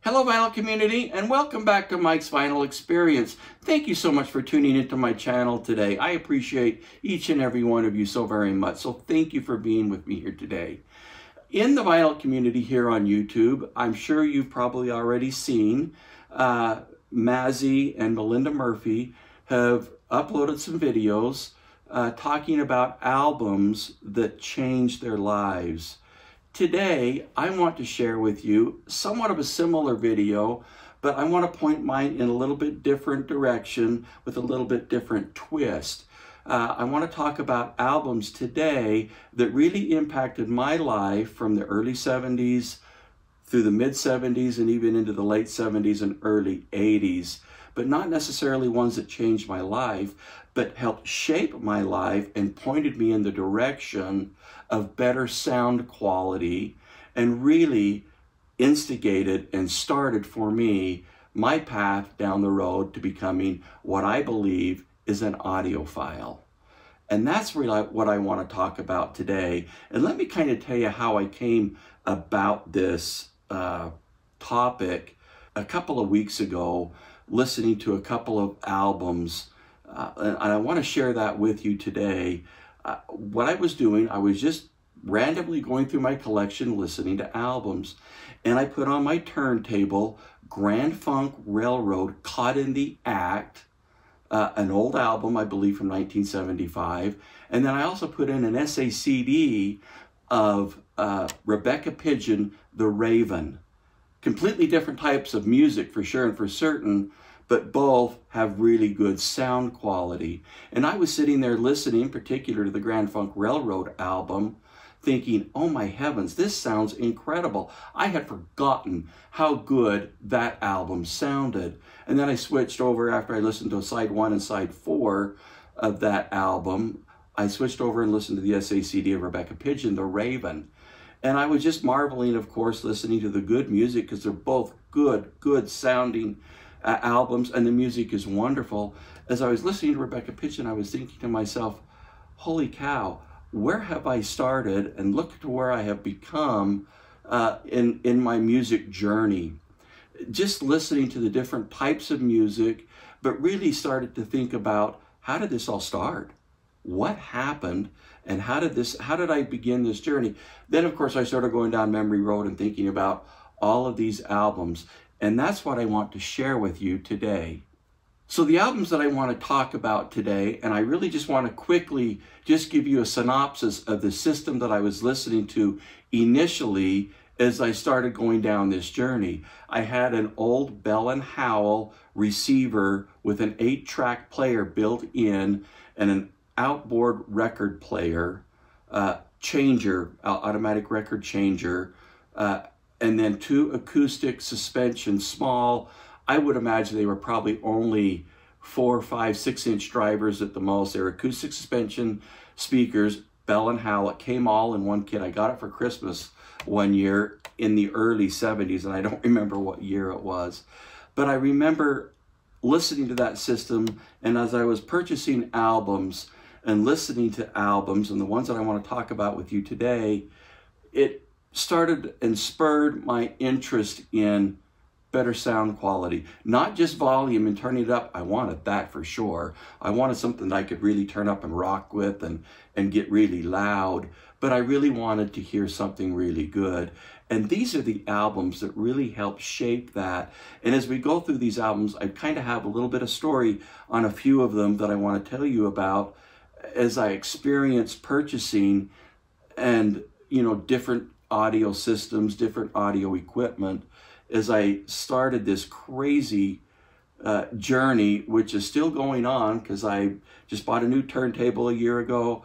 Hello vinyl community, and welcome back to Mike's Vinyl Experience. Thank you so much for tuning into my channel today. I appreciate each and every one of you so very much, so thank you for being with me here today. In the vinyl community here on YouTube, I'm sure you've probably already seen Mazzy and Melinda Murphy have uploaded some videos talking about albums that changed their lives. Today, I want to share with you somewhat of a similar video, but I want to point mine in a little bit different direction with a little bit different twist. I want to talk about albums today that really impacted my life from the early 70s through the mid 70s and even into the late 70s and early 80s, but not necessarily ones that changed my life, but helped shape my life and pointed me in the direction of better sound quality and really instigated and started for me my path down the road to becoming what I believe is an audiophile. And that's really what I want to talk about today. And let me kind of tell you how I came about this topic a couple of weeks ago, listening to a couple of albums. And I want to share that with you today. What I was doing, I was just randomly going through my collection, listening to albums. And I put on my turntable Grand Funk Railroad, Caught in the Act, an old album, I believe, from 1975. And then I also put in an SACD of Rebecca Pigeon, The Raven. Completely different types of music for sure and for certain, but both have really good sound quality. And I was sitting there listening, particularly to the Grand Funk Railroad album, thinking, oh my heavens, this sounds incredible. I had forgotten how good that album sounded. And then I switched over after I listened to side 1 and side 4 of that album. I switched over and listened to the SACD of Rebecca Pigeon, The Raven. And I was just marveling, of course, listening to the good music, because they're both good sounding albums, and the music is wonderful. As I was listening to Rebecca Pigeon, I was thinking to myself, holy cow, where have I started, and look to where I have become in my music journey. Just listening to the different types of music, but really started to think about, how did this all start? What happened? And how did I begin this journey? Then, of course, I started going down memory road and thinking about all of these albums. And that's what I want to share with you today. So the albums that I want to talk about today, and I really just want to quickly just give you a synopsis of the system that I was listening to initially as I started going down this journey. I had an old Bell & Howell receiver with an 8-track player built in and an outboard record player, automatic record changer, and then 2 acoustic suspension, small. I would imagine they were probably only 4, 5, 6-inch drivers at the most. They were acoustic suspension speakers, Bell & Howell. It came all in one kit. I got it for Christmas one year in the early 70s, and I don't remember what year it was. But I remember listening to that system, and as I was purchasing albums and listening to albums, and the ones that I want to talk about with you today, it started and spurred my interest in better sound quality. Not just volume and turning it up. I wanted that for sure. I wanted something that I could really turn up and rock with and get really loud. But I really wanted to hear something really good. And these are the albums that really help shape that. And as we go through these albums, I kind of have a little bit of story on a few of them that I want to tell you about as I experienced purchasing and, different audio systems, different audio equipment, as I started this crazy journey, which is still going on, because I just bought a new turntable a year ago,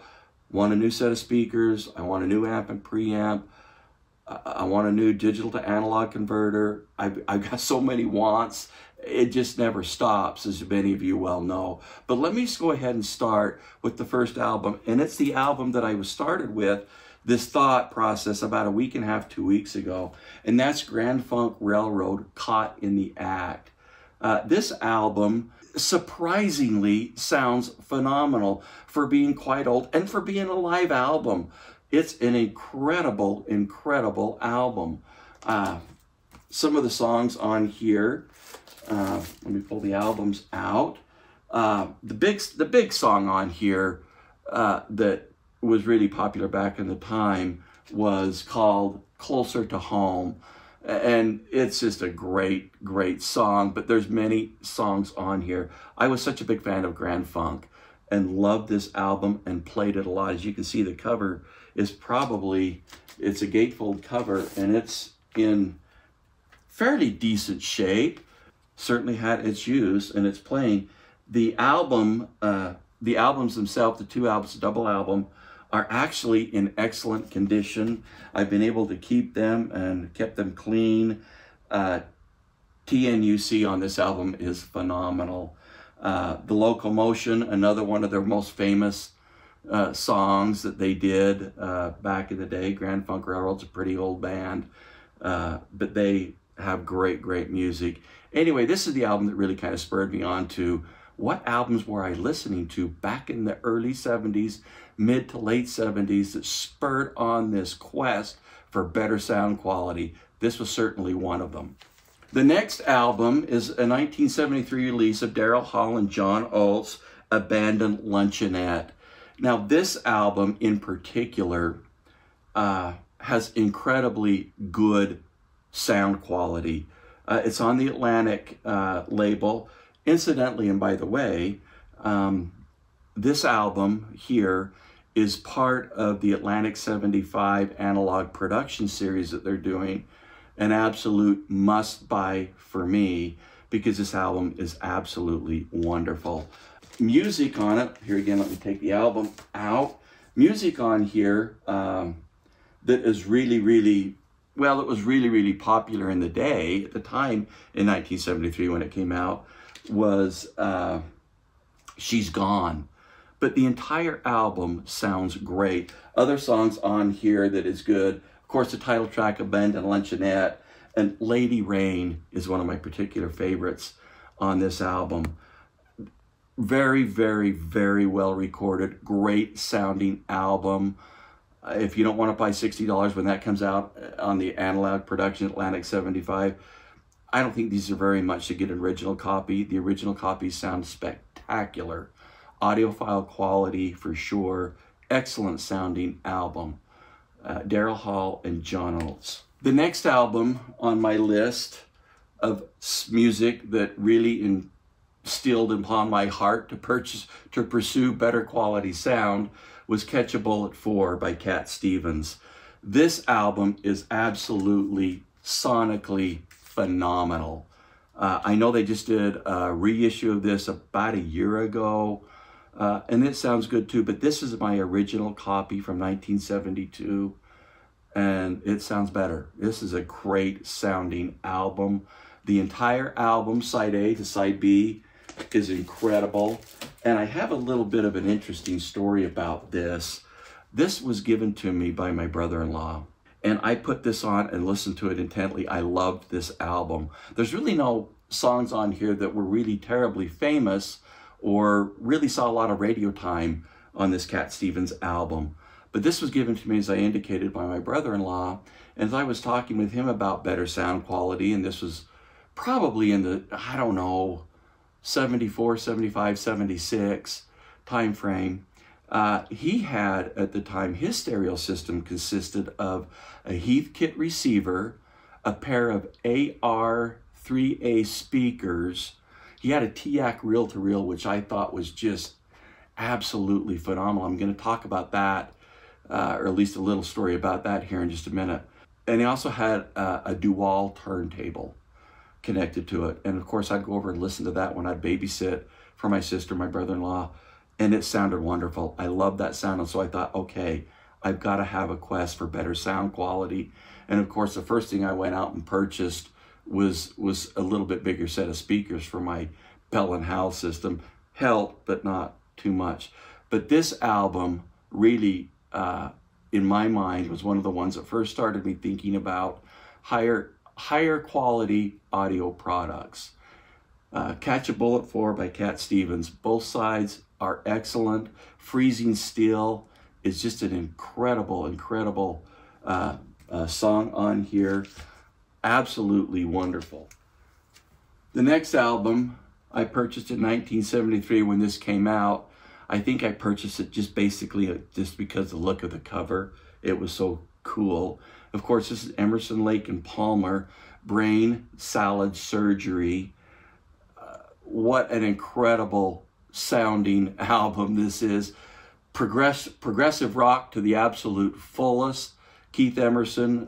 want a new set of speakers, I want a new amp and preamp, I want a new digital to analog converter. I've got so many wants. It just never stops, as many of you well know. But let me just go ahead and start with the first album. And it's the album that I was started with this thought process about a week and a half, 2 weeks ago. And that's Grand Funk Railroad, Caught in the Act. This album surprisingly sounds phenomenal for being quite old and for being a live album. It's an incredible, incredible album. some of the songs on here. Let me pull the albums out. The big song on here that was really popular back in the time was called Closer to Home. And it's just a great, great song, but there's many songs on here. I was such a big fan of Grand Funk and loved this album and played it a lot. As you can see, the cover is it's a gatefold cover, and it's in fairly decent shape. Certainly had its use, and it's playing. The albums themselves, the two albums, the double album, are actually in excellent condition. I've been able to keep them and kept them clean. TNUC on this album is phenomenal. The Locomotion, another one of their most famous songs that they did back in the day. Grand Funk Railroad's a pretty old band, but they have great, great music. Anyway, this is the album that really kind of spurred me on to what albums were I listening to back in the early 70s, mid to late 70s, that spurred on this quest for better sound quality. This was certainly one of them. The next album is a 1973 release of Dayl Hall and John Oats' Abandoned Luncheonette. Now, this album in particular has incredibly good sound quality. It's on the Atlantic label. Incidentally, and by the way, this album here is part of the Atlantic 75 analog production series that they're doing. An absolute must-buy for me, because this album is absolutely wonderful. Music on it, here again, let me take the album out. Music on here that is really, really, well, it was really, really popular in the day, at the time in 1973 when it came out, was She's Gone. But the entire album sounds great. Other songs on here that is good, of course, the title track, Abandoned Luncheonette, and Lady Rain is one of my particular favorites on this album. Very, very, very well recorded, great sounding album. If you don't want to buy $60 when that comes out on the analog production Atlantic 75, I don't think these are very much to get an original copy. The original copies sound spectacular. Audiophile quality for sure. Excellent sounding album. Dayl Hall and John Oats. The next album on my list of music that really instilled upon my heart to pursue better quality sound was Catch a Bullet 4 by Cat Stevens. This album is absolutely sonically phenomenal. I know they just did a reissue of this about a year ago, and it sounds good too, but this is my original copy from 1972, and it sounds better. This is a great sounding album. The entire album, side A to side B, is incredible. And I have a little bit of an interesting story about this. This was given to me by my brother-in-law, and I put this on and listened to it intently. I loved this album. There's really no songs on here that were really terribly famous or really saw a lot of radio time on this Cat Stevens album. But this was given to me, as I indicated, by my brother-in-law. And as I was talking with him about better sound quality, and this was probably in the, I don't know, 74, 75, 76 time frame, he had at the time, his stereo system consisted of a Heathkit receiver, a pair of AR3A speakers. He had a TIAC reel-to-reel, which I thought was just absolutely phenomenal. I'm going to talk about that, or at least a little story about that here in just a minute. And he also had a dual turntable connected to it. And of course, I'd go over and listen to that when I'd babysit for my sister, my brother-in-law, and it sounded wonderful. I loved that sound, and so I thought, okay, I've got to have a quest for better sound quality. And of course, the first thing I went out and purchased was a little bit bigger set of speakers for my Bell & Howell system. Helped, but not too much. But this album really, in my mind, was one of the ones that first started me thinking about higher quality audio products. Catch a Bullet 4 by Cat Stevens. Both sides are excellent. Freezing Steel is just an incredible, incredible song on here. absolutely wonderful. The next album I purchased in 1973 when this came out. I think I purchased it just basically just because of the look of the cover. It was so cool. Of course, this is Emerson, Lake and Palmer, Brain Salad Surgery. What an incredible sounding album this is. Progressive rock to the absolute fullest. Keith Emerson,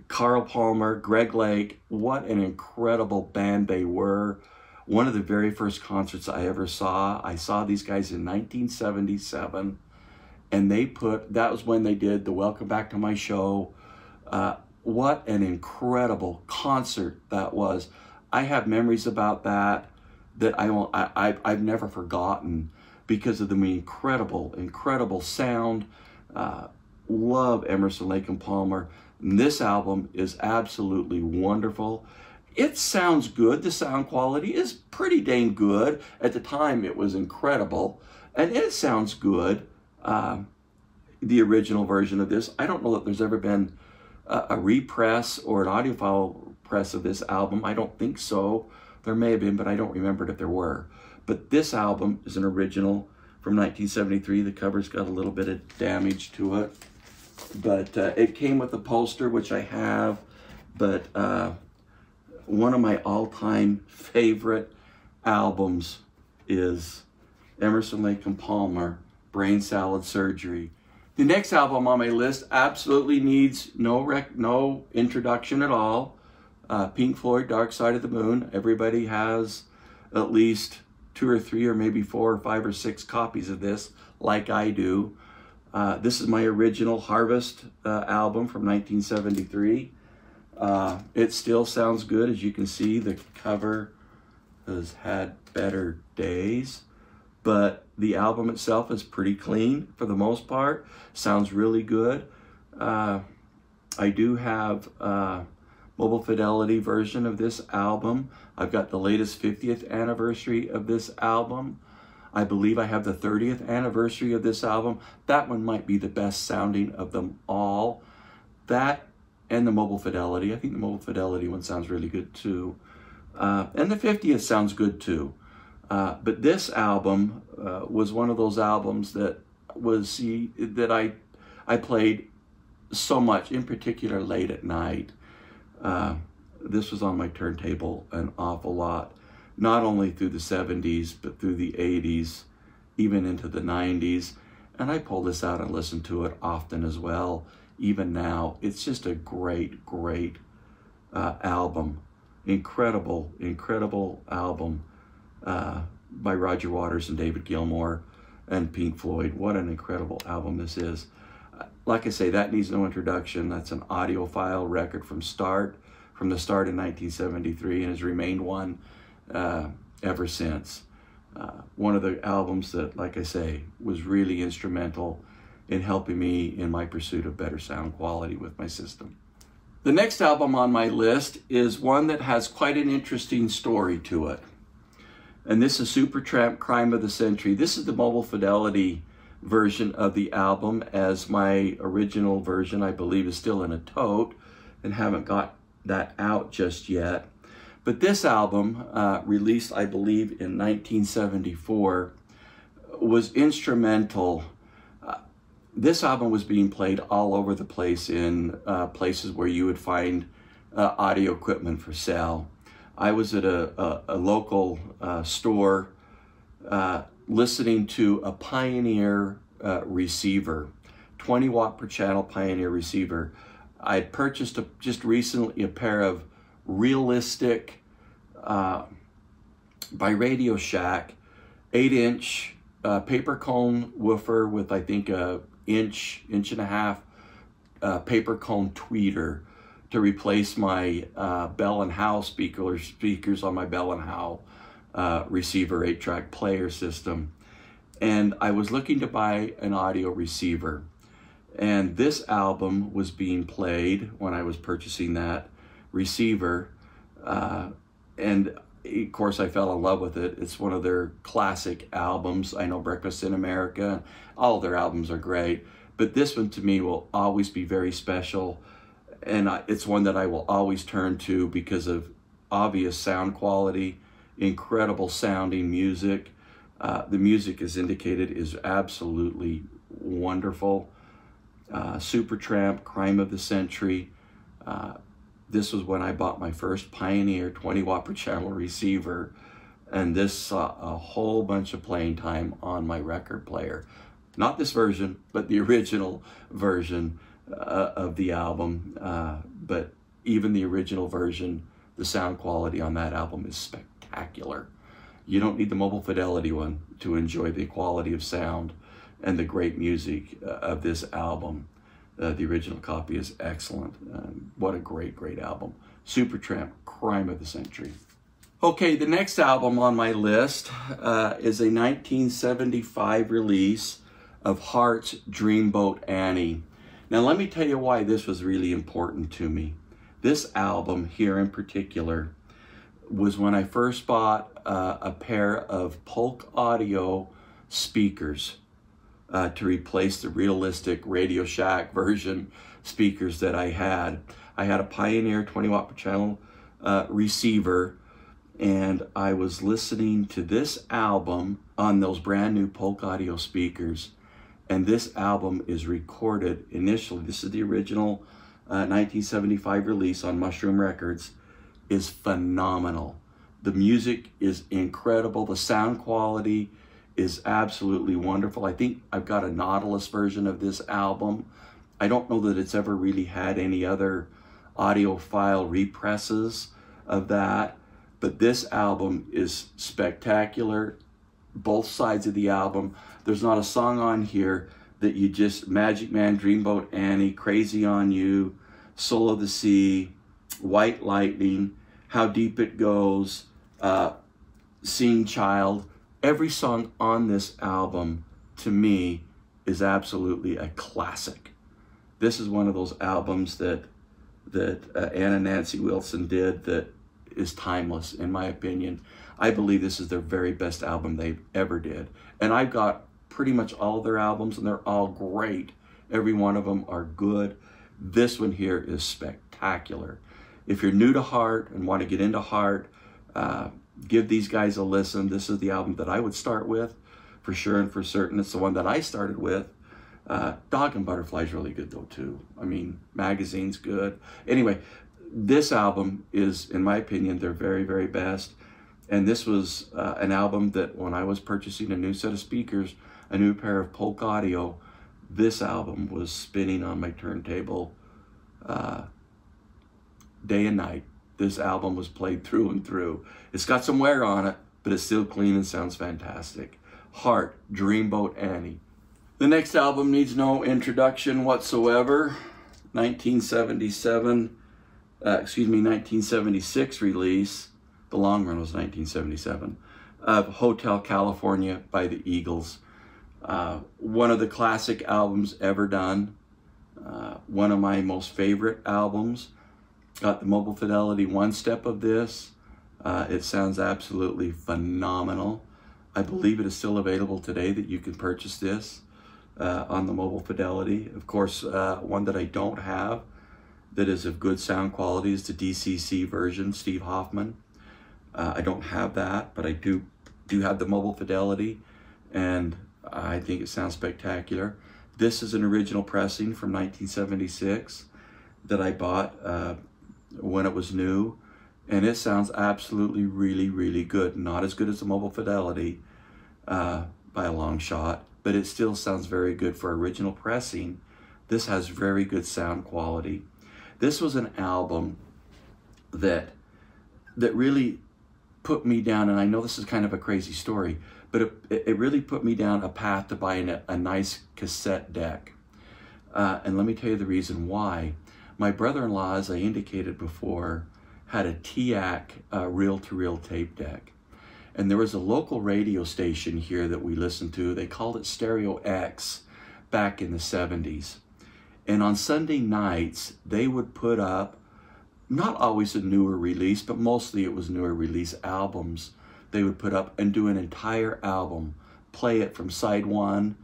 Carl Palmer, Greg Lake, what an incredible band they were. One of the very first concerts I ever saw, I saw these guys in 1977, and that was when they did the Welcome Back to My Show. What an incredible concert that was. I have memories about that I've never forgotten because of the incredible sound. Love Emerson, Lake and Palmer. And this album is absolutely wonderful. It sounds good. The sound quality is pretty dang good. At the time, it was incredible. And it sounds good. The original version of this, I don't know that there's ever been a repress or an audiophile press of this album. I don't think so. There may have been, but I don't remember it if there were. But this album is an original from 1973. The cover's got a little bit of damage to it. But it came with a poster, which I have. But one of my all-time favorite albums is Emerson, Lake and Palmer, Brain Salad Surgery. The next album on my list absolutely needs no introduction at all. Pink Floyd, Dark Side of the Moon. Everybody has at least 2 or 3 or maybe 4 or 5 or 6 copies of this, like I do. This is my original Harvest album from 1973. It still sounds good. As you can see, the cover has had better days, but the album itself is pretty clean for the most part. Sounds really good. I do have mobile fidelity version of this album. I've got the latest 50th anniversary of this album. I believe I have the 30th anniversary of this album. That one might be the best sounding of them all. That and the mobile fidelity. I think the mobile fidelity one sounds really good too. And the 50th sounds good too. But this album was one of those albums that I played so much, in particular late at night. This was on my turntable an awful lot, not only through the 70s, but through the 80s, even into the 90s. And I pull this out and listen to it often as well, even now. It's just a great album. Incredible album by Roger Waters and David Gilmour and Pink Floyd. What an incredible album this is. Like I say, that needs no introduction. That's an audiophile record from the start in 1973, and has remained one ever since. One of the albums that, like I say, was really instrumental in helping me in my pursuit of better sound quality with my system. The next album on my list is one that has quite an interesting story to it. And this is Supertramp, Crime of the Century. This is the mobile fidelity version of the album, as my original version, I believe, is still in a tote and haven't got that out just yet. But this album, released, I believe, in 1974, was instrumental. This album was being played all over the place in places where you would find audio equipment for sale. I was at a local store listening to a Pioneer receiver, 20 watt per channel Pioneer receiver. I had purchased just recently a pair of Realistic by Radio Shack, 8-inch paper cone woofer with, I think, a inch and a half paper cone tweeter to replace my Bell & Howell speakers on my Bell & Howell receiver 8-track player system. And I was looking to buy an audio receiver, and this album was being played when I was purchasing that receiver, and of course I fell in love with it. It's one of their classic albums. I know Breakfast in America, all their albums are great, but this one to me will always be very special. and it's one that I will always turn to because of obvious sound quality, incredible sounding music. The music, as indicated, is absolutely wonderful. Supertramp, Crime of the Century. This was when I bought my first Pioneer 20 watt per channel receiver, and this saw a whole bunch of playing time on my record player. Not this version, but the original version of the album. But even the original version, the sound quality on that album is spectacular. You don't need the mobile fidelity one to enjoy the quality of sound and the great music of this album. The original copy is excellent. What a great, great album. Supertramp, Crime of the Century. Okay, the next album on my list is a 1975 release of Heart's Dreamboat Annie. Now let me tell you why this was really important to me. This album here in particular was when I first bought a pair of Polk Audio speakers to replace the realistic Radio Shack version speakers that I had. I had a Pioneer 20 watt per channel receiver, and I was listening to this album on those brand new Polk Audio speakers. And this album is recorded initially, this is the original 1975 release on Mushroom Records, is phenomenal. The music is incredible. The sound quality is absolutely wonderful. I think I've got a Nautilus version of this album. I don't know that it's ever really had any other audiophile represses of that, but this album is spectacular. Both sides of the album. There's not a song on here that you just, Magic Man, Dreamboat Annie, Crazy on You, Soul of the Sea, White Lightning, How Deep It Goes, Seeing Child. Every song on this album, to me, is absolutely a classic. This is one of those albums that Ann and Nancy Wilson did that is timeless, in my opinion. I believe this is their very best album they've ever did. And I've got pretty much all of their albums, and they're all great. Every one of them are good. This one here is spectacular. If you're new to Heart and want to get into Heart, give these guys a listen. This is the album that I would start with, for sure and for certain. It's the one that I started with. Dog and Butterfly is really good though too. I mean, Magazine's good. Anyway, this album is, in my opinion, their very, very best. And this was an album that when I was purchasing a new set of speakers, a new pair of Polk Audio, this album was spinning on my turntable day and night. This album was played through and through. It's got some wear on it, but it's still clean and sounds fantastic. Heart, Dreamboat Annie. The next album needs no introduction whatsoever. 1976 release. The long run was 1977, of Hotel California by the Eagles. One of the classic albums ever done. One of my most favorite albums. Got the mobile fidelity one step of this. It sounds absolutely phenomenal. I believe it is still available today that you can purchase this on the mobile fidelity. Of course, one that I don't have that is of good sound quality is the DCC version, Steve Hoffman. I don't have that, but I do have the mobile fidelity, and I think it sounds spectacular. This is an original pressing from 1976 that I bought when it was new, and it sounds absolutely really, really good. Not as good as the mobile fidelity by a long shot, but it still sounds very good for original pressing. This has very good sound quality. This was an album that really put me down, and I know this is kind of a crazy story, but it really put me down a path to buying a nice cassette deck. And let me tell you the reason why. My brother-in-law, as I indicated before, had a TIAC reel-to-reel tape deck. And there was a local radio station here that we listened to. They called it Stereo X back in the 70s. And on Sunday nights, they would put up, not always a newer release, but mostly it was newer release albums. They would put up and do an entire album, play it from side one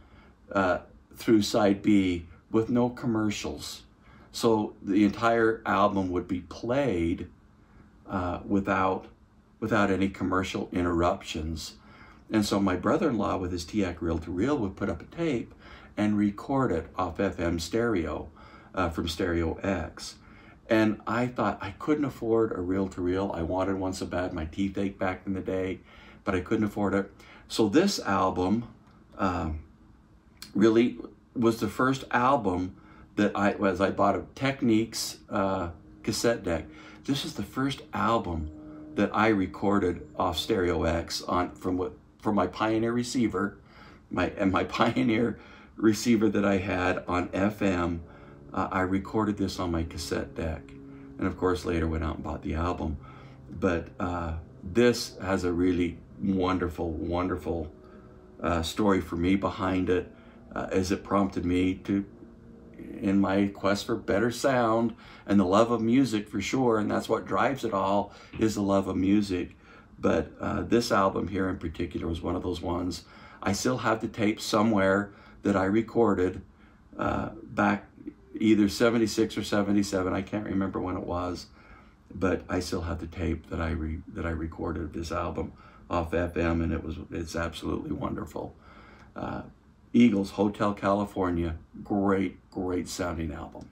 through side B with no commercials. So the entire album would be played without any commercial interruptions. And so my brother-in-law with his TIAC reel-to-reel would put up a tape and record it off FM stereo from Stereo X. And I thought I couldn't afford a reel-to-reel. I wanted one so bad, my teeth ached back in the day, but I couldn't afford it. So this album really was the first album that I bought a Techniques cassette deck. This is the first album that I recorded off Stereo X from my Pioneer receiver, my Pioneer receiver that I had on FM. I recorded this on my cassette deck, and of course later went out and bought the album. But this has a really wonderful story for me behind it, as it prompted me to, in my quest for better sound and the love of music for sure, and that's what drives it all, is the love of music. But this album here in particular was one of those ones. I still have the tape somewhere that I recorded back either 76 or 77, I can't remember when it was, but I still have the tape that I recorded this album off FM, and it's absolutely wonderful. Eagles, Hotel California, great sounding album.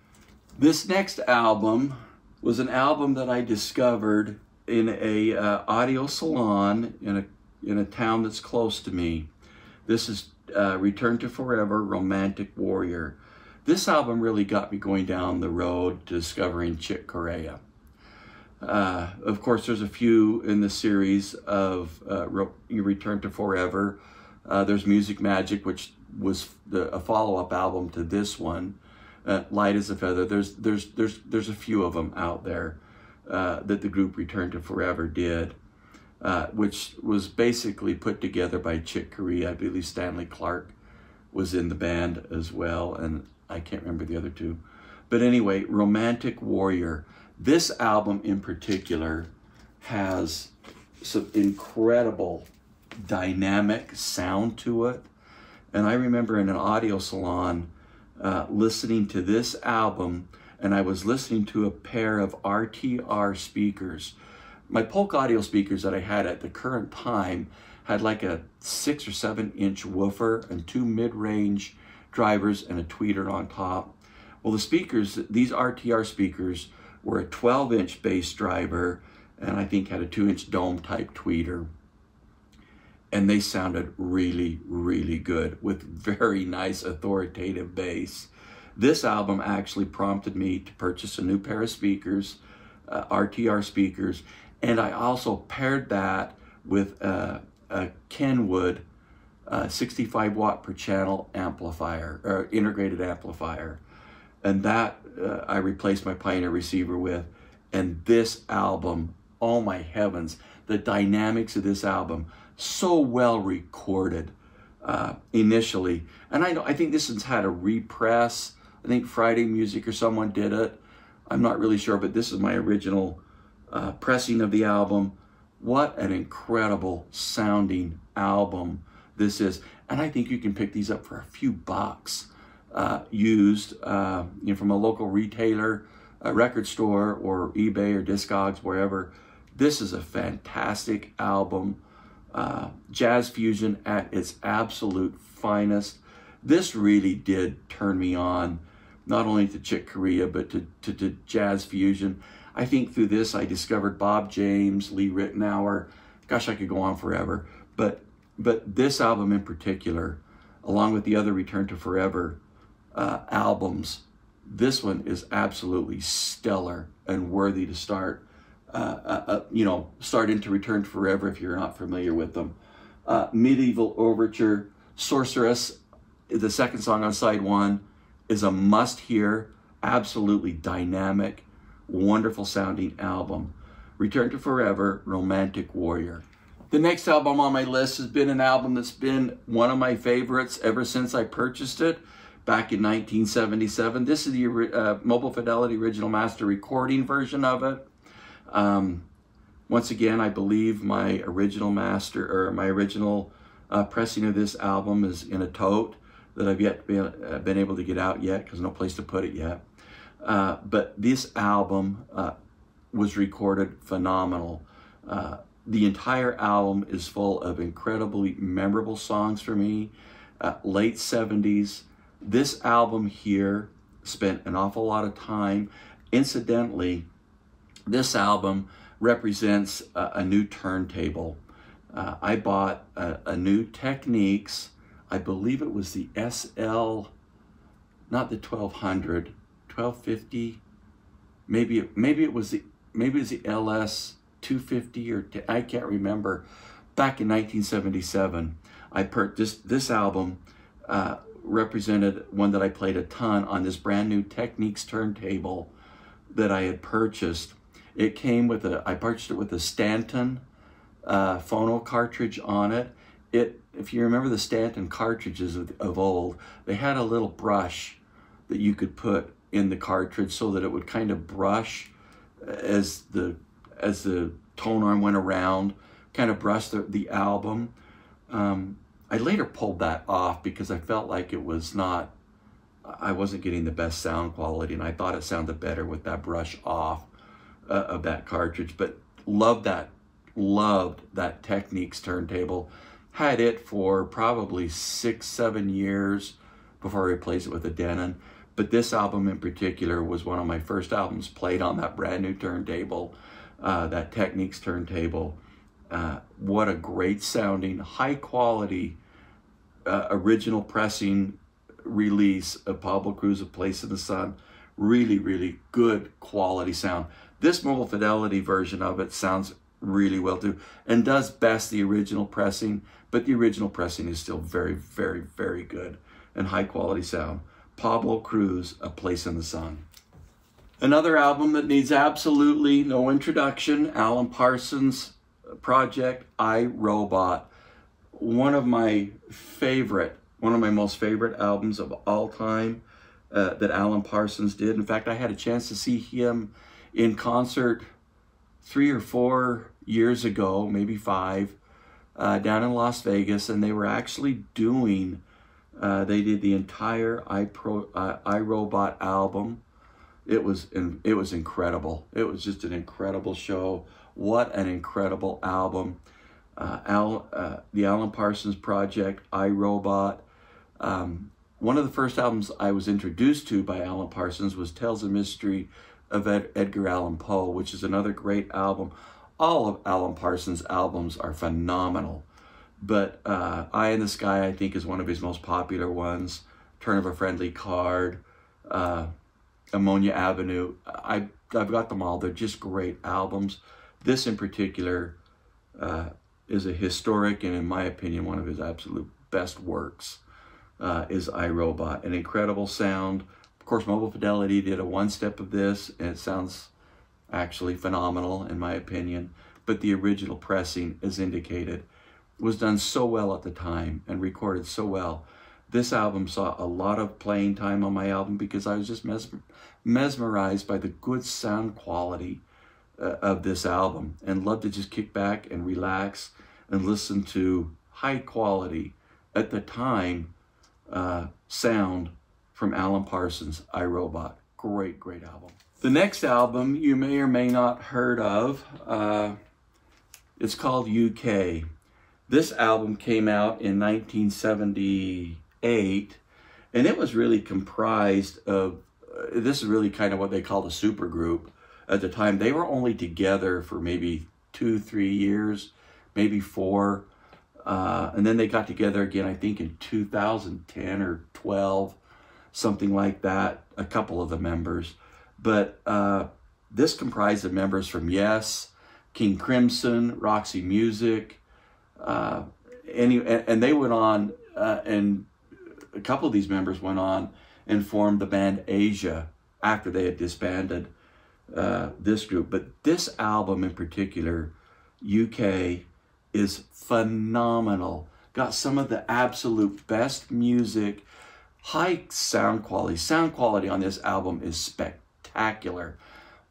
This next album was an album that I discovered in a audio salon in a town that's close to me. This is Return to Forever, Romantic Warrior. This album really got me going down the road to discovering Chick Corea. Of course, there's a few in the series of Return to Forever. There's Music Magic, which was a follow-up album to this one. Light as a Feather. There's a few of them out there that the group Return to Forever did, which was basically put together by Chick Corea. I believe Stanley Clarke was in the band as well, and I can't remember the other two. But anyway, Romantic Warrior. This album in particular has some incredible dynamic sound to it. And I remember in an audio salon listening to this album, and I was listening to a pair of RTR speakers. My Polk audio speakers that I had at the current time had like a 6 or 7 inch woofer and 2 mid-range drivers and a tweeter on top. Well, the speakers, these RTR speakers, were a 12-inch bass driver, and I think had a 2-inch dome type tweeter. And they sounded really good with very nice authoritative bass. This album actually prompted me to purchase a new pair of speakers, RTR speakers, and I also paired that with a Kenwood 65 watt per channel amplifier, or integrated amplifier. And that I replaced my Pioneer receiver with. And this album, oh my heavens, the dynamics of this album, so well recorded initially. And I think this has had a repress. I think Friday Music or someone did it. I'm not really sure, but this is my original pressing of the album. What an incredible sounding album this is. And I think you can pick these up for a few bucks used from a local retailer, a record store, or eBay or Discogs, wherever. This is a fantastic album. Jazz fusion at its absolute finest. This really did turn me on, not only to Chick Corea, but to jazz fusion. I think through this I discovered Bob James, Lee Ritenour. Gosh, I could go on forever. But this album in particular, along with the other Return to Forever albums, this one is absolutely stellar and worthy to start into Return to Forever if you're not familiar with them. Medieval Overture, Sorceress, the second song on side 1, is a must-hear, absolutely dynamic, wonderful sounding album. Return to Forever, Romantic Warrior. The next album on my list has been an album that's been one of my favorites ever since I purchased it back in 1977. This is the Mobile Fidelity Original Master recording version of it. Once again, I believe my original pressing of this album is in a tote that I've yet been able to get out yet because no place to put it yet. But this album was recorded phenomenal. The entire album is full of incredibly memorable songs for me. Late 70s. This album here spent an awful lot of time. Incidentally, this album represents a new turntable. I bought a new Technics. I believe it was the SL, not the 1200, 1250. Maybe it was the LS 250 or I can't remember. Back in 1977, I purchased this album. Represented one that I played a ton on this brand new Technics turntable that I had purchased. It came with I purchased it with a Stanton phono cartridge on it. If you remember the Stanton cartridges of old, they had a little brush that you could put in the cartridge so that it would kind of brush as the tone arm went around, kind of brush the album. I later pulled that off because I felt like I wasn't getting the best sound quality, and I thought it sounded better with that brush off of that cartridge. But loved that Technics turntable. Had it for probably 6-7 years before I replaced it with a Denon. But this album in particular was one of my first albums played on that brand new turntable, that Technics turntable. What a great sounding, high quality, original pressing release of Pablo Cruz, A Place in the Sun. Really, really good quality sound. This mobile fidelity version of it sounds really well too, and does best the original pressing, but the original pressing is still very, very, very good and high quality sound. Pablo Cruz, A Place in the Sun. Another album that needs absolutely no introduction, Alan Parsons' project, I, Robot. One of my most favorite albums of all time that Alan Parsons did. In fact, I had a chance to see him in concert 3 or 4 years ago, maybe 5, down in Las Vegas, and they were actually doing, they did the entire iRobot album. It was incredible. It was just an incredible show. What an incredible album. The Alan Parsons project, iRobot. One of the first albums I was introduced to by Alan Parsons was Tales of Mystery of Edgar Allan Poe, which is another great album. All of Alan Parsons' albums are phenomenal, but Eye in the Sky, I think, is one of his most popular ones. Turn of a Friendly Card, Ammonia Avenue. I've got them all. They're just great albums. This in particular is a historic, and in my opinion, one of his absolute best works, is iRobot. An incredible sound. Of course, Mobile Fidelity did a one-step of this, and it sounds actually phenomenal, in my opinion. But the original pressing, as indicated, was done so well at the time and recorded so well. This album saw a lot of playing time on my album because I was just mesmerized by the good sound quality of this album, and loved to just kick back and relax and listen to high quality, at the time, sound from Alan Parsons' iRobot. Great, great album. The next album you may or may not heard of, it's called UK. This album came out in 1978, and it was really comprised of, this is really kind of what they called a super group. At the time, they were only together for maybe 2-3 years, maybe 4. And then they got together again, I think in 2010 or 12, something like that, a couple of the members. But this comprised of members from Yes, King Crimson, Roxy Music, and they went on, and a couple of these members went on and formed the band Asia after they had disbanded this group. But this album in particular, UK, is phenomenal. Got some of the absolute best music, high sound quality. Sound quality on this album is spectacular.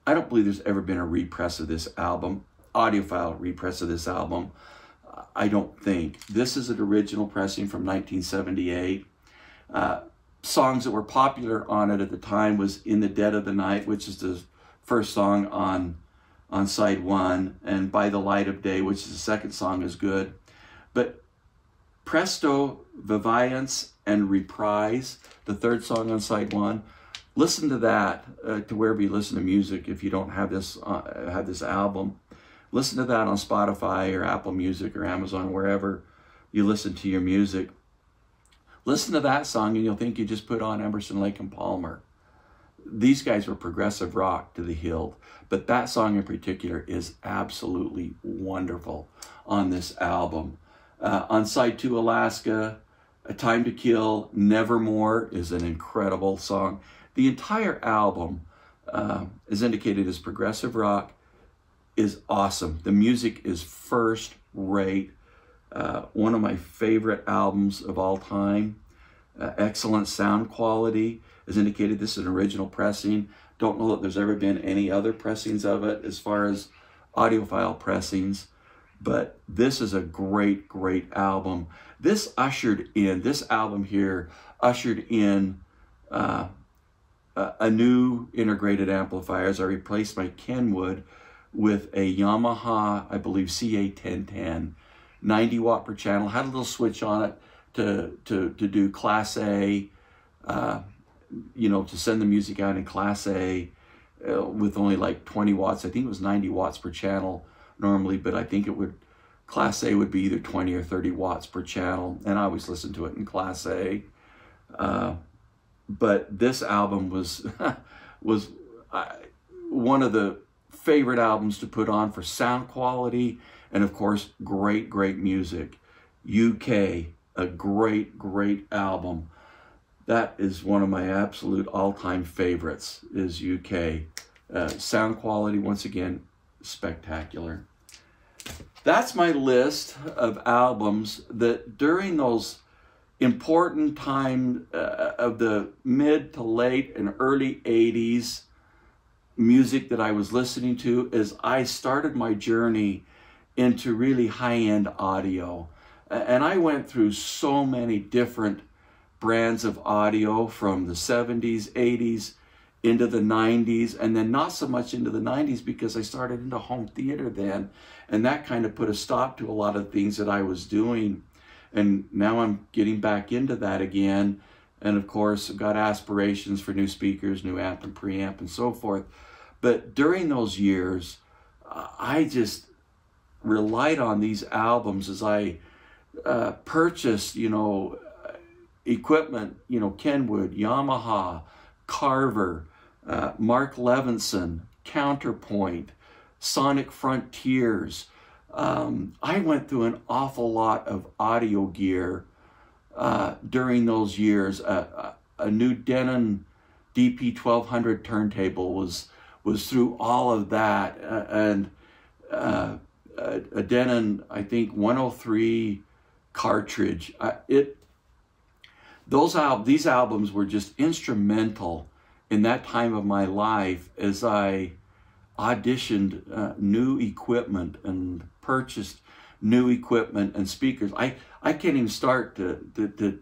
I don't believe there's ever been a repress of this album, audiophile repress of this album. I don't think. This is an original pressing from 1978. songs that were popular on it at the time was In the Dead of the Night, which is the first song on side 1, and By the Light of Day, which is the second song, is good. But Presto, Viviance, and Reprise, the third song on side 1, listen to that to wherever you listen to music. If you don't have this album, listen to that on Spotify or Apple Music or Amazon, wherever you listen to your music. Listen to that song and you'll think you just put on Emerson, Lake and Palmer. These guys were progressive rock to the hilt, but that song in particular is absolutely wonderful on this album. On side 2, Alaska, A Time to Kill, Nevermore is an incredible song. The entire album, as indicated as progressive rock, is awesome. The music is first rate. One of my favorite albums of all time. Excellent sound quality. As indicated, this is an original pressing. Don't know that there's ever been any other pressings of it as far as audiophile pressings, but this is a great, great album. This album here ushered in a new integrated amplifier as I replaced my Kenwood with a Yamaha, I believe, CA1010, 90 watt per channel. Had a little switch on it to do Class A, you know, to send the music out in Class A with only like 20 watts. I think it was 90 watts per channel normally, but I think Class A would be either 20 or 30 watts per channel, and I always listen to it in Class A. But this album was one of the favorite albums to put on for sound quality and, of course, great, great music. UK, a great, great album. That is one of my absolute all-time favorites, is UK. Sound quality, once again, spectacular. That's my list of albums that during those important time of the mid to late and early 80s music that I was listening to as I started my journey into really high-end audio. And I went through so many different brands of audio from the 70s, 80s, into the 90s, and then not so much into the 90s because I started into home theater then, and that kind of put a stop to a lot of things that I was doing. And now I'm getting back into that again, and of course I've got aspirations for new speakers, new amp and preamp and so forth. But during those years, I just relied on these albums as I purchased, you know, equipment, you know, Kenwood, Yamaha, Carver, Mark Levinson, Counterpoint, Sonic Frontiers. I went through an awful lot of audio gear during those years. A new Denon DP1200 turntable was through all of that, and a Denon, I think, 103 cartridge. These albums were just instrumental in that time of my life as I auditioned new equipment and purchased new equipment and speakers. I can't even start to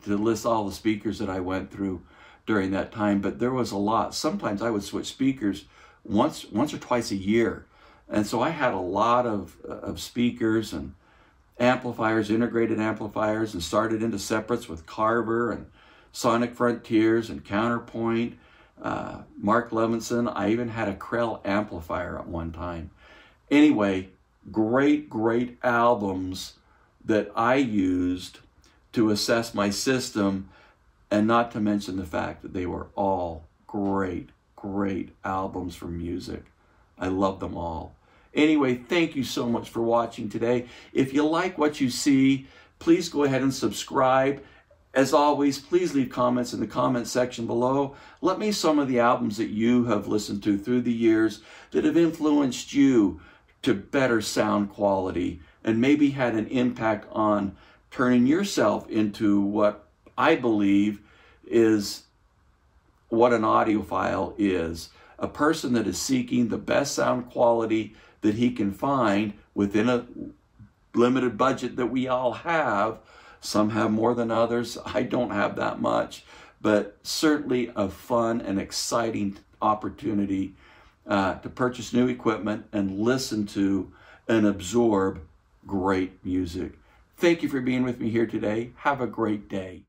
list all the speakers that I went through during that time, but there was a lot. Sometimes I would switch speakers once or twice a year. And so I had a lot of speakers and amplifiers, integrated amplifiers, and started into separates with Carver and Sonic Frontiers and Counterpoint, Mark Levinson. I even had a Krell amplifier at one time. Anyway, great, great albums that I used to assess my system, and not to mention the fact that they were all great, great albums for music. I love them all. Anyway, thank you so much for watching today. If you like what you see, please go ahead and subscribe. As always, please leave comments in the comment section below. Let me know some of the albums that you have listened to through the years that have influenced you to better sound quality and maybe had an impact on turning yourself into what I believe is what an audiophile is. A person that is seeking the best sound quality that he can find within a limited budget that we all have. Some have more than others. I don't have that much. but certainly a fun and exciting opportunity to purchase new equipment and listen to and absorb great music. Thank you for being with me here today. Have a great day.